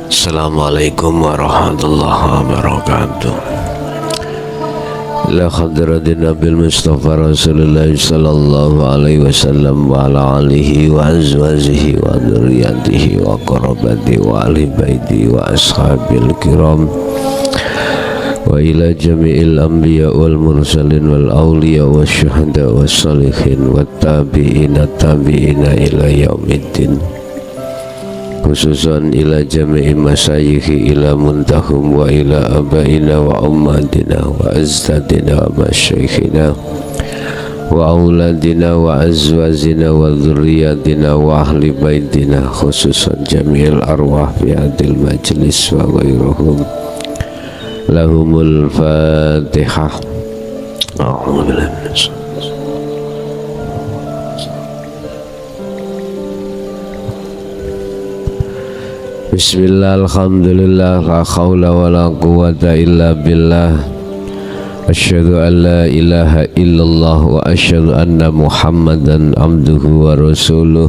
Assalamualaikum warahmatullahi wabarakatuh. La hadratin Nabil Mustafa Rasulullah sallallahu alaihi wasallam wa ala alihi wa azwajihi wa dzurriyyatihi wa qarabati wa ahli baiti wa ashabil kiram wa ila jami'il anbiya wal mursalin wal awliya wa syuhada wa salihin wa tabi'ina ila yaumiddin, khususan ila jami'i masyayikhi ila muntahum wa ila abaina wa ummatina wa azdadina wa masyayikhina wa auladina wa azwazina wa dzurriyyatina wa ahli baitina, khususan jami'il arwah fi hadil majlis wa ghairuhum. Lahumul Fatihah. Bismillah, alhamdulillah, la khawla wa la quwwata illa billah. Asyhadu an la ilaha illallah wa asyhadu anna Muhammadan abduhu wa rasuluh.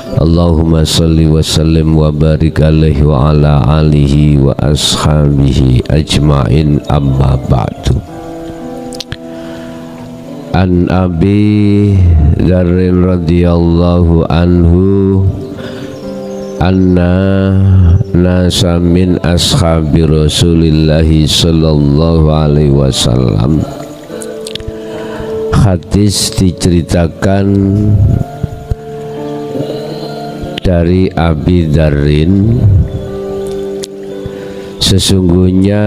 Allahumma salli wa sallim wa barik alaihi wa ala alihi wa ashabihi ajma'in, amma ba'du. An Abi Dzarrin radhiyallahu anhu anna nasa min ashabi Rasulillahi sallallahu alaihi wasallam. Hadis diceritakan dari Abi Dzarrin, sesungguhnya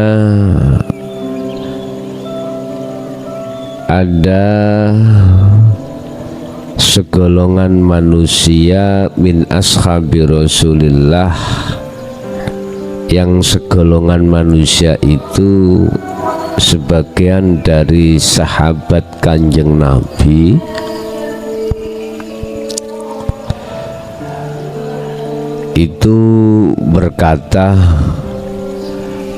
ada segolongan manusia min ashabi Rasulillah, yang segolongan manusia itu sebagian dari sahabat Kanjeng Nabi, itu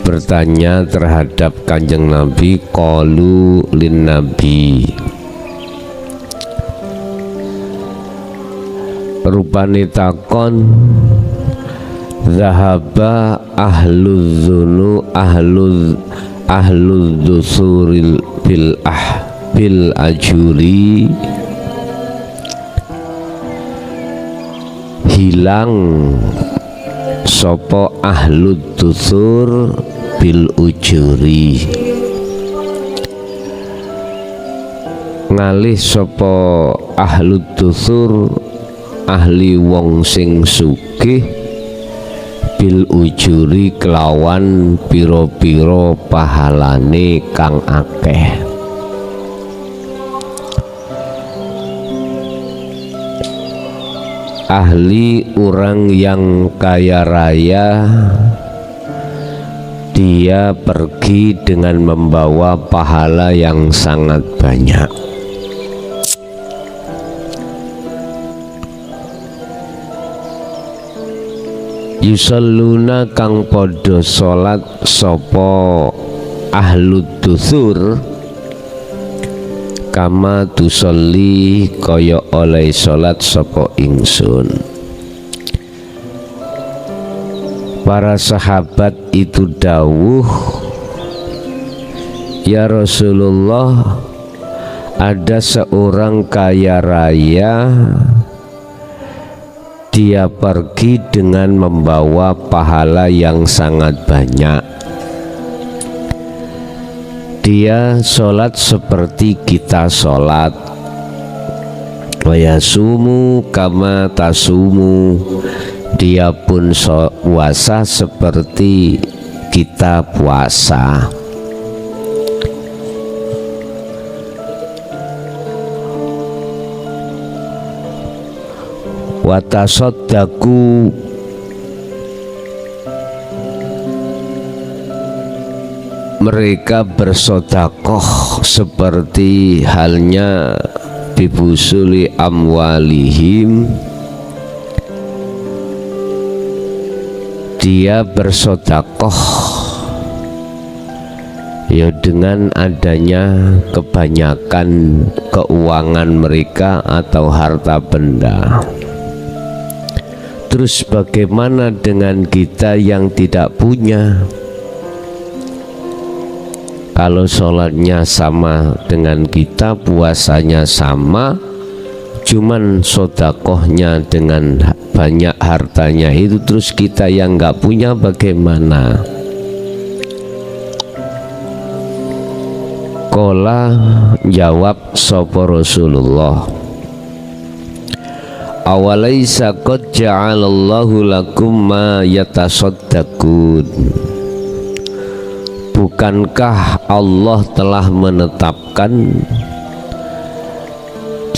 bertanya terhadap Kanjeng Nabi, qalu lin Nabi, rupane takon, zahaba ahlul dusuril bil ajuri, hilang sopo ahlud dusur bil ujuri, ngalih sopo ahlud dusur ahli wong sing sugih bil ujuri kelawan piro-piro pahalane kang akeh. Ahli orang yang kaya raya, dia pergi dengan membawa pahala yang sangat banyak. Yusalluna kang podo salat sopo ahlud dusur kama tusolli kaya oleh salat sapa ingsun. Para sahabat itu dawuh, ya Rasulullah, ada seorang kaya raya, dia pergi dengan membawa pahala yang sangat banyak. Dia sholat seperti kita sholat, wa yasumu kama tasumu, dia pun puasa seperti kita puasa. Wa tasaddaqu, mereka bersodakoh seperti halnya bibusuli amwalihim, dia bersodakoh ya dengan adanya kebanyakan keuangan mereka atau harta benda. Terus bagaimana dengan kita yang tidak punya? Kalau sholatnya sama dengan kita, puasanya sama, cuman sodakohnya dengan banyak hartanya itu, terus kita yang nggak punya bagaimana? Qala jawab sapa Rasulullah, awalaisa qad ja'alallahu lakum ma yatasaddaqun, bukankah Allah telah menetapkan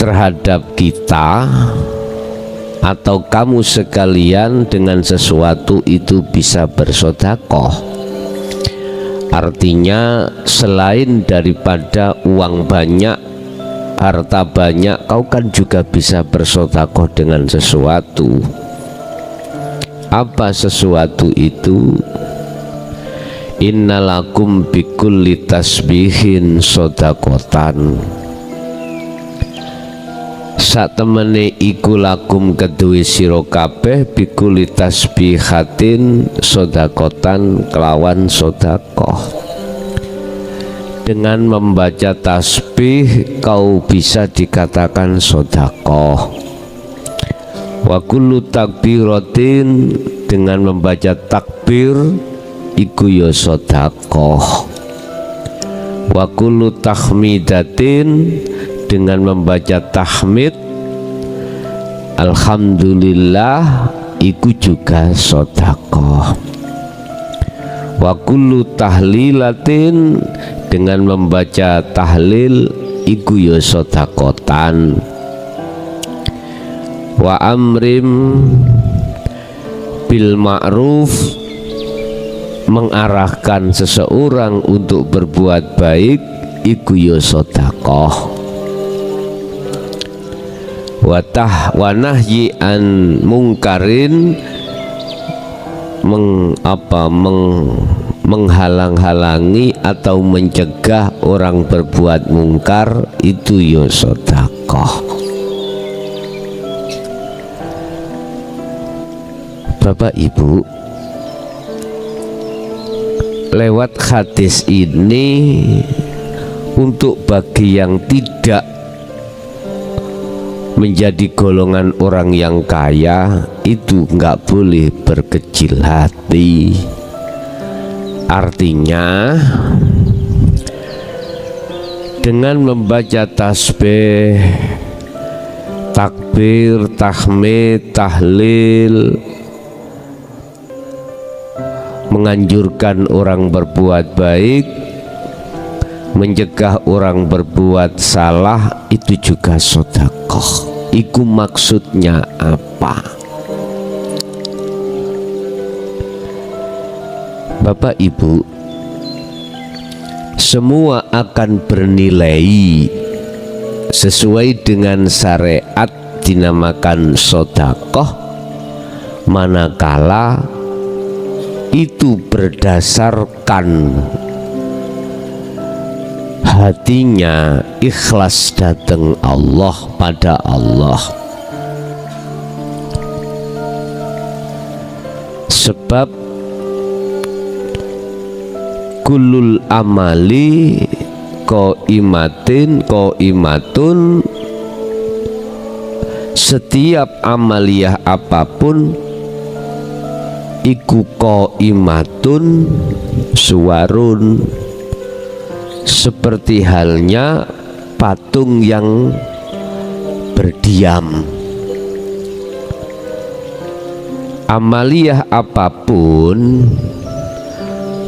terhadap kita atau kamu sekalian dengan sesuatu itu bisa bersedekah? Artinya selain daripada uang banyak, harta banyak, kau kan juga bisa bersedekah dengan sesuatu. Apa sesuatu itu? Innalakum bikulli tasbihin sodakotan, sak temene iku lakum kedue sira kabeh bikulli tasbihatin sodakotan, kelawan sodakoh. Dengan membaca tasbih kau bisa dikatakan sodakoh. Wa kullu takbiratin, dengan membaca takbir iku ya sodakoh. Wa kullu tahmidatin, dengan membaca tahmid alhamdulillah iku juga sodakoh. Wa kullu tahlilatin, dengan membaca tahlil iku ya sodakotan. Wa amrim bil ma'ruf, mengarahkan seseorang untuk berbuat baik iku ya sodakoh. Wa nahyi an mungkarin, menghalang-halangi atau mencegah orang berbuat mungkar itu ya sedekah. Bapak Ibu, lewat hadis ini untuk bagi yang tidak menjadi golongan orang yang kaya itu nggak boleh berkecil hati. Artinya dengan membaca tasbih, takbir, tahmid, tahlil, menganjurkan orang berbuat baik, mencegah orang berbuat salah, itu juga sedekah. Iku maksudnya apa? Bapak Ibu, semua akan bernilai sesuai dengan syariat dinamakan sedekah manakala itu berdasarkan hatinya ikhlas datang Allah, pada Allah. Sebab kulul amali qaimatun, setiap amaliyah apapun iku qaimatun suwarun, seperti halnya patung yang berdiam. Amaliyah apapun,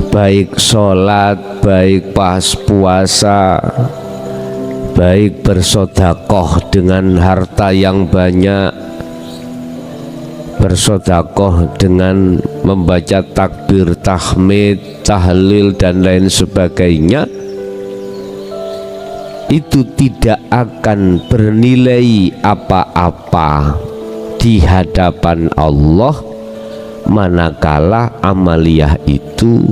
baik sholat, baik pas puasa, baik bersedekah dengan harta yang banyak, bersedekah dengan membaca takbir, tahmid, tahlil dan lain sebagainya, itu tidak akan bernilai apa-apa di hadapan Allah manakala amaliyah itu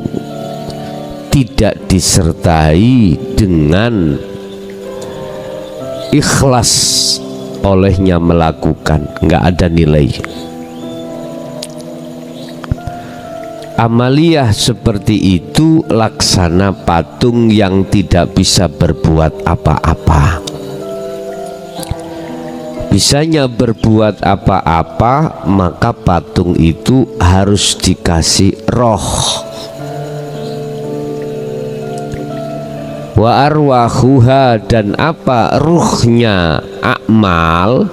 tidak disertai dengan ikhlas olehnya melakukan, nggak ada nilai. Amaliyah seperti itu laksana patung yang tidak bisa berbuat apa-apa. Bisanya berbuat apa-apa, maka patung itu harus dikasih roh. Wa arwahuha, dan apa ruhnya amal,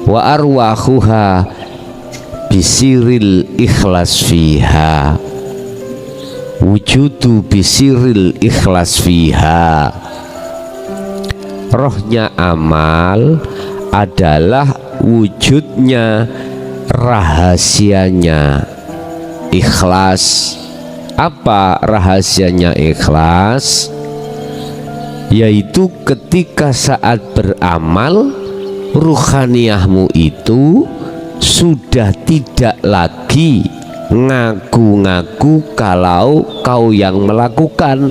wa arwahuha bisiril ikhlas fiha, wujudu bisiril ikhlas fiha. Rohnya amal adalah wujudnya, rahasianya ikhlas. Apa rahasianya ikhlas? Yaitu ketika saat beramal, ruhaniyahmu itu sudah tidak lagi ngaku-ngaku kalau kau yang melakukan,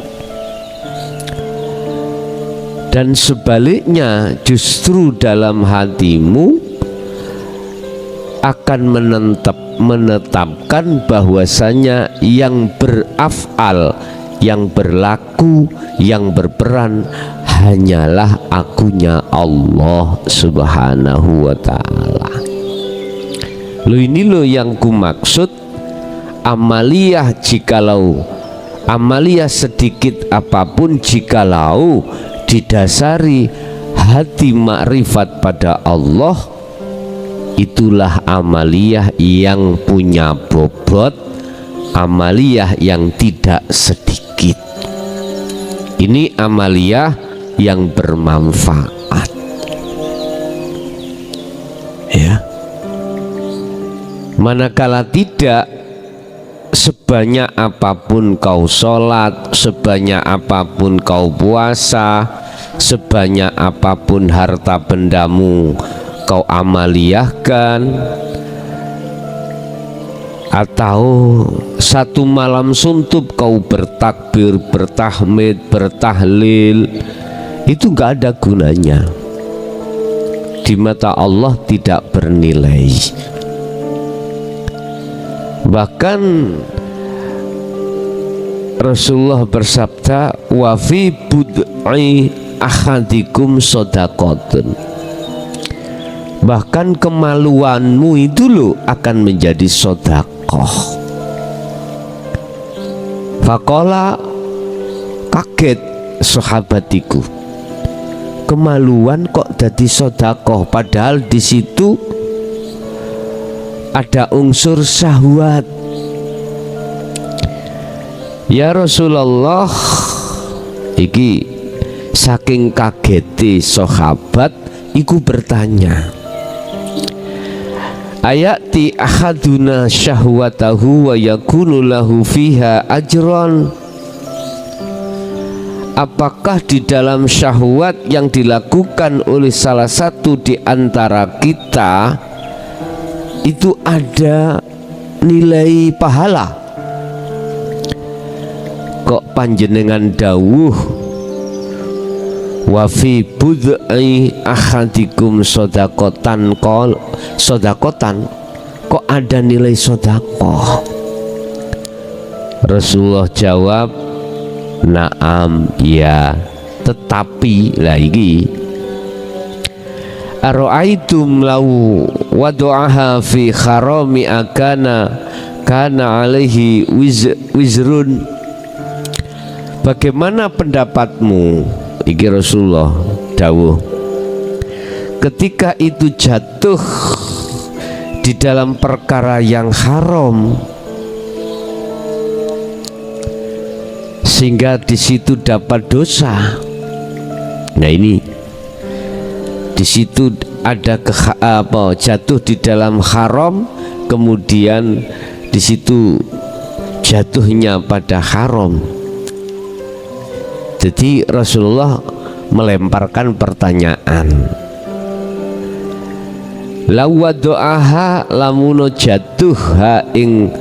dan sebaliknya justru dalam hatimu akan menetapkan bahwasanya yang berafal, yang berlaku, yang berperan hanyalah akunya Allah Subhanahu wa ta'ala. Lo ini lo yang ku maksud amaliyah. Jikalau amaliyah sedikit apapun, jikalau didasari hati makrifat pada Allah, itulah amaliyah yang punya bobot, amaliyah yang tidak sedikit. Ini amaliyah yang bermanfaat, ya. Manakala tidak, sebanyak apapun kau sholat, sebanyak apapun kau puasa, sebanyak apapun harta bendamu kau amaliyahkan, atau satu malam suntup kau bertakbir, bertahmid, bertahlil, itu gak ada gunanya. Di mata Allah tidak bernilai. Bahkan Rasulullah bersabda, wa fi bud'i ahadikum shadaqatun. Bahkan kemaluanmu itu loh akan menjadi sedekah. Faqala, kaget sahabatiku, kemaluan kok jadi sedekah, padahal di situ ada unsur syahwat. Ya Rasulullah, iki saking kageti sahabat iku bertanya, ayati ahaduna syahwatahu wa yakunu lahu fiha ajron. Apakah di dalam syahwat yang dilakukan oleh salah satu di antara kita itu ada nilai pahala? Kok panjenengan dawuh wa fi bud'i ahadikum shadaqatan, kok ada nilai sedekah? Rasulullah jawab, naam, ya, tetapi lagi ara'aitum law wadu'aha fi kharami akana kana alaihi wizrun. Bagaimana pendapatmu, iki Rasulullah dawuh, ketika itu jatuh di dalam perkara yang haram sehingga di situ dapat dosa. Nah ini di situ ada jatuh di dalam haram, kemudian di situ jatuhnya pada haram. Jadi Rasulullah melemparkan pertanyaan, lawa doaha lamuno jatuh ha ing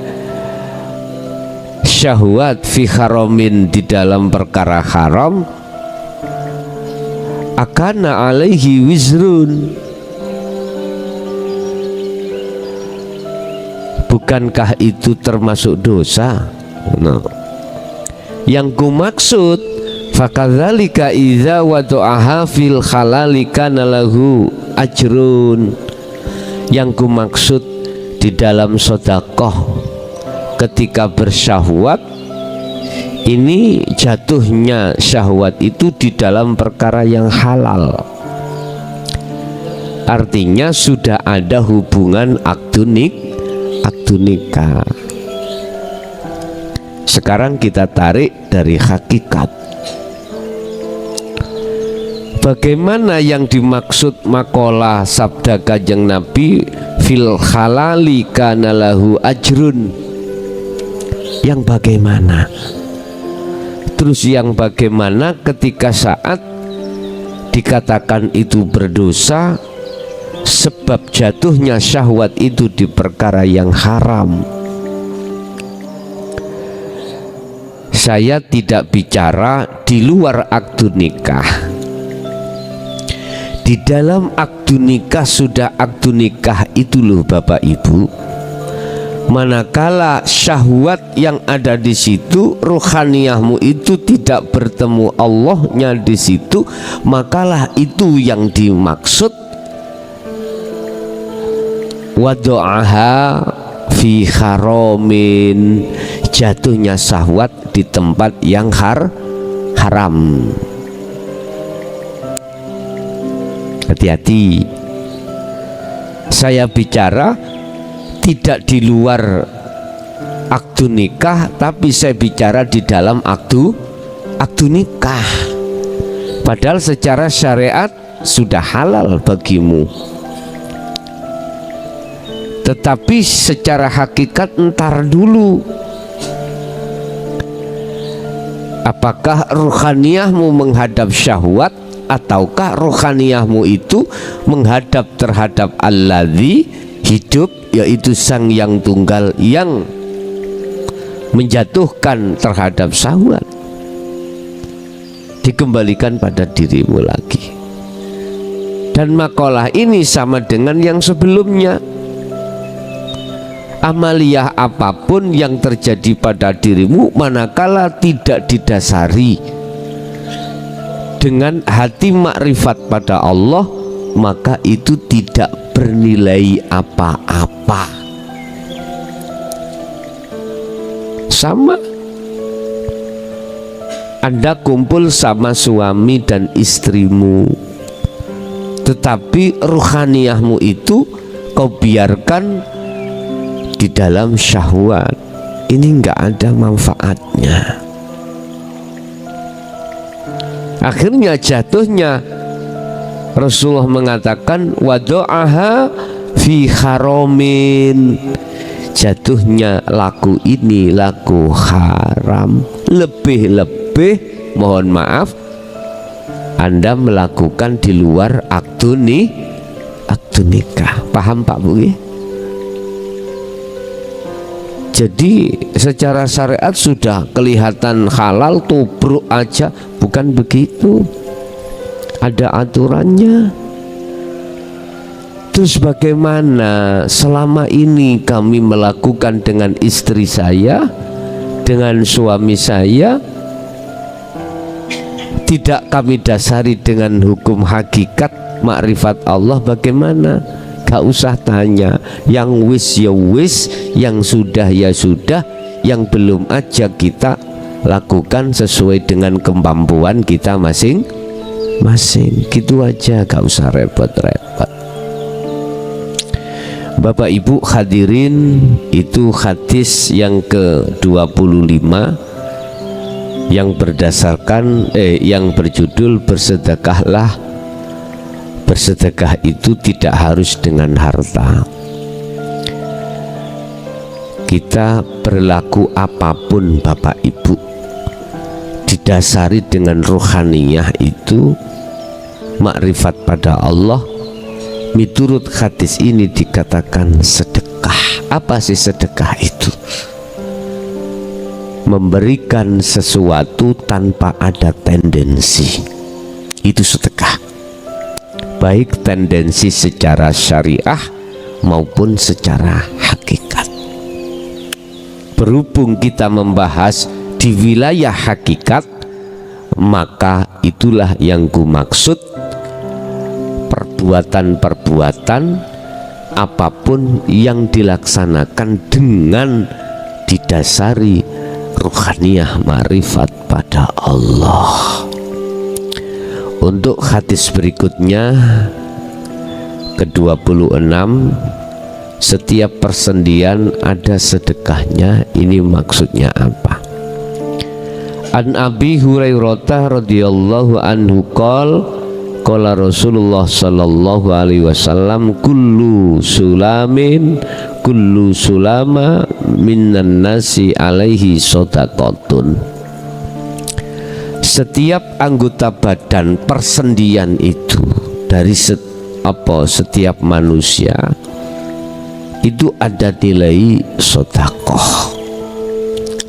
syahwat fi haramin, di dalam perkara haram, akana alaihi wizrun, bukankah itu termasuk dosa? Nah, yang kumaksud fakadzalika idza wada'aha fil halali kana lahu ajrun. Yang kumaksud di dalam sedekah ketika bersyahwat, ini jatuhnya syahwat itu di dalam perkara yang halal. Artinya sudah ada hubungan akdu nikah. Sekarang kita tarik dari hakikat. Bagaimana yang dimaksud makalah sabda Kanjeng Nabi fil halali kana lahu ajrun? Yang bagaimana? Terus yang bagaimana ketika saat dikatakan itu berdosa sebab jatuhnya syahwat itu di perkara yang haram? Saya tidak bicara di luar akdu nikah. Di dalam akdu nikah sudah akdu nikah itu loh Bapak Ibu. Manakala syahwat yang ada di situ, rohaniyahmu itu tidak bertemu Allahnya di situ, makalah itu yang dimaksud wadu'aha fi haramin, jatuhnya syahwat di tempat yang haram. Hati-hati, saya bicara tidak di luar akdu nikah, tapi saya bicara di dalam akdu nikah. Padahal secara syariat sudah halal bagimu, tetapi secara hakikat entar dulu. Apakah rohaniyahmu menghadap syahwat, ataukah rohaniyahmu itu menghadap terhadap alladzi hidup, yaitu Sang Yang Tunggal yang menjatuhkan terhadap syahwat? Dikembalikan pada dirimu lagi. Dan makalah ini sama dengan yang sebelumnya. Amaliyah apapun yang terjadi pada dirimu, manakala tidak didasari dengan hati makrifat pada Allah, maka itu tidak bernilai apa-apa. Sama Anda kumpul sama suami dan istrimu, tetapi ruhaniyahmu itu kau biarkan di dalam syahwat, ini enggak ada manfaatnya. Akhirnya jatuhnya Rasulullah mengatakan wadu'aha fi haramin, jatuhnya laku ini laku haram. Lebih-lebih mohon maaf Anda melakukan di luar akdu nikah. Paham Pak Bu? Jadi secara syariat sudah kelihatan halal, tubruk aja, bukan begitu. Ada aturannya. Terus bagaimana selama ini kami melakukan dengan istri saya, dengan suami saya, tidak kami dasari dengan hukum hakikat makrifat Allah? Bagaimana? Gak usah tanya, yang wis ya wis, yang sudah ya sudah, yang belum aja kita lakukan sesuai dengan kemampuan kita masing-masing. Gitu aja, gak usah repot-repot. Bapak Ibu hadirin, itu hadis yang ke-25 yang berdasarkan yang berjudul bersedekahlah. Bersedekah itu tidak harus dengan harta. Kita berlaku apapun Bapak Ibu didasari dengan rohaniyah itu makrifat pada Allah. Miturut hadis ini dikatakan sedekah. Apa sih sedekah itu? Memberikan sesuatu tanpa ada tendensi, itu sedekah. Baik tendensi secara syariah maupun secara hakikat. berhubung kita membahas di wilayah hakikat, maka itulah yang kumaksud perbuatan-perbuatan apapun yang dilaksanakan dengan didasari ruhaniyah ma'rifat pada Allah. Untuk hadis berikutnya ke-26, setiap persendian ada sedekahnya. Ini maksudnya apa? An Abi Hurairah radhiyallahu anhu qala Rasulullah sallallahu alaihi wasallam kullu sulama minan nasi alaihi shadaqatun. Setiap anggota badan persendian itu dari setiap manusia itu ada nilai sedekah.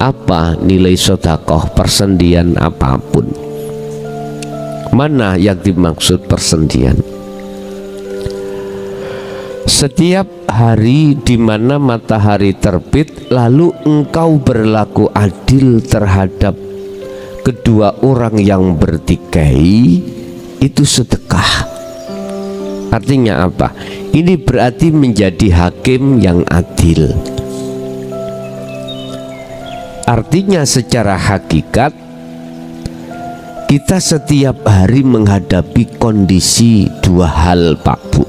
Apa nilai sedekah persendian apapun? Mana yang dimaksud persendian? Setiap hari di mana matahari terbit lalu engkau berlaku adil terhadap kedua orang yang bertikai, itu sedekah. Artinya apa? Ini berarti menjadi hakim yang adil. Artinya secara hakikat kita setiap hari menghadapi kondisi dua hal, Pak Bu.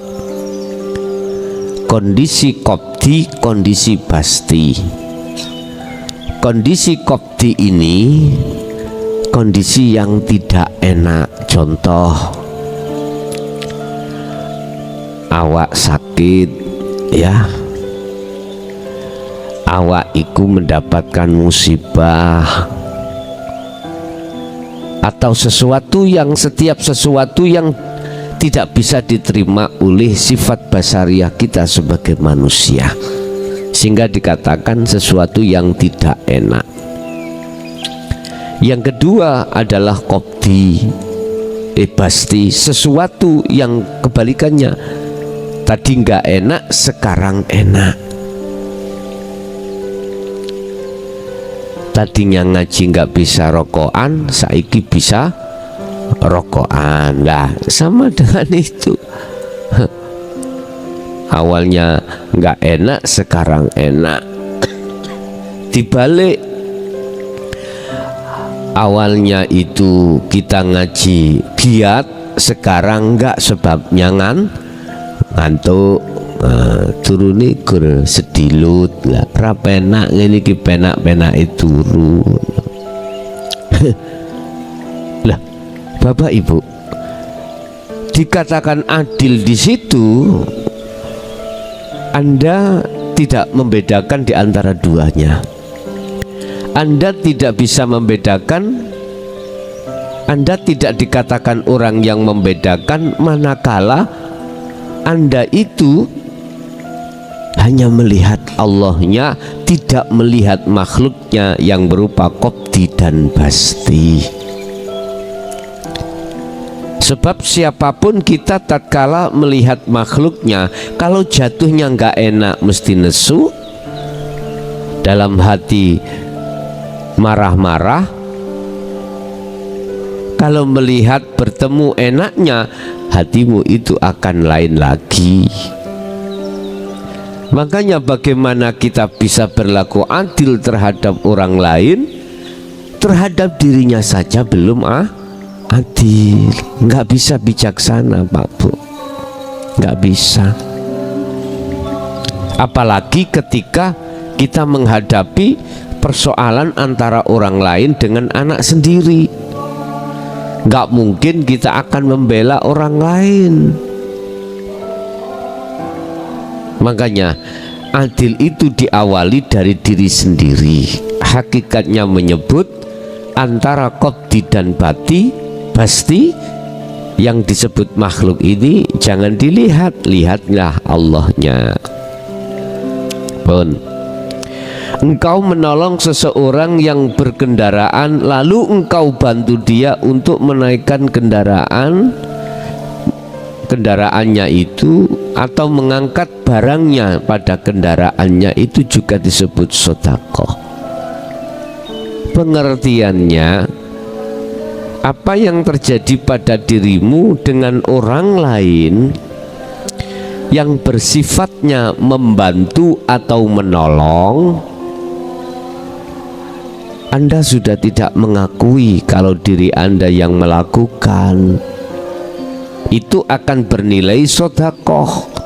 Kondisi qobdi, kondisi basti. Kondisi qobdi ini kondisi yang tidak enak. Contoh, awak sakit, ya, awak iku mendapatkan musibah atau setiap sesuatu yang tidak bisa diterima oleh sifat basariah kita sebagai manusia, sehingga dikatakan sesuatu yang tidak enak. Yang kedua adalah qobdi, basti, sesuatu yang kebalikannya, tadi nggak enak sekarang enak. Tadinya ngaji nggak bisa rokokan, saiki bisa rokokan. Lah sama dengan itu. Awalnya nggak enak sekarang enak. Dibalik, awalnya itu kita ngaji giat, sekarang enggak sebabnya ngantuk, turuni gur sedilut lah, ra penak ngene iki, penak-penak turu. Lah Bapak Ibu, dikatakan adil di situ, Anda tidak membedakan di antara duanya. Anda tidak bisa membedakan, Anda tidak dikatakan orang yang membedakan, manakala Anda itu hanya melihat Allahnya, tidak melihat makhluknya yang berupa qobdi dan basti. Sebab siapapun kita tatkala melihat makhluknya, kalau jatuhnya nggak enak mesti nesu, dalam hati marah-marah. Kalau melihat bertemu enaknya, hatimu itu akan lain lagi. Makanya bagaimana kita bisa berlaku adil terhadap orang lain, terhadap dirinya saja belum adil. Nggak bisa bijaksana, Pak Bu, nggak bisa. Apalagi ketika kita menghadapi persoalan antara orang lain dengan anak sendiri. Nggak mungkin kita akan membela orang lain. Makanya adil itu diawali dari diri sendiri. Hakikatnya menyebut antara qobdi dan basti, yang disebut makhluk ini jangan dilihat, lihatlah Allahnya. Pun engkau menolong seseorang yang berkendaraan, lalu engkau bantu dia untuk menaikkan kendaraannya itu, atau mengangkat barangnya pada kendaraannya itu, juga disebut sedekah. pengertiannya, apa yang terjadi pada dirimu dengan orang lain yang bersifatnya membantu atau menolong, Anda sudah tidak mengakui kalau diri Anda yang melakukan. Itu akan bernilai sedekah.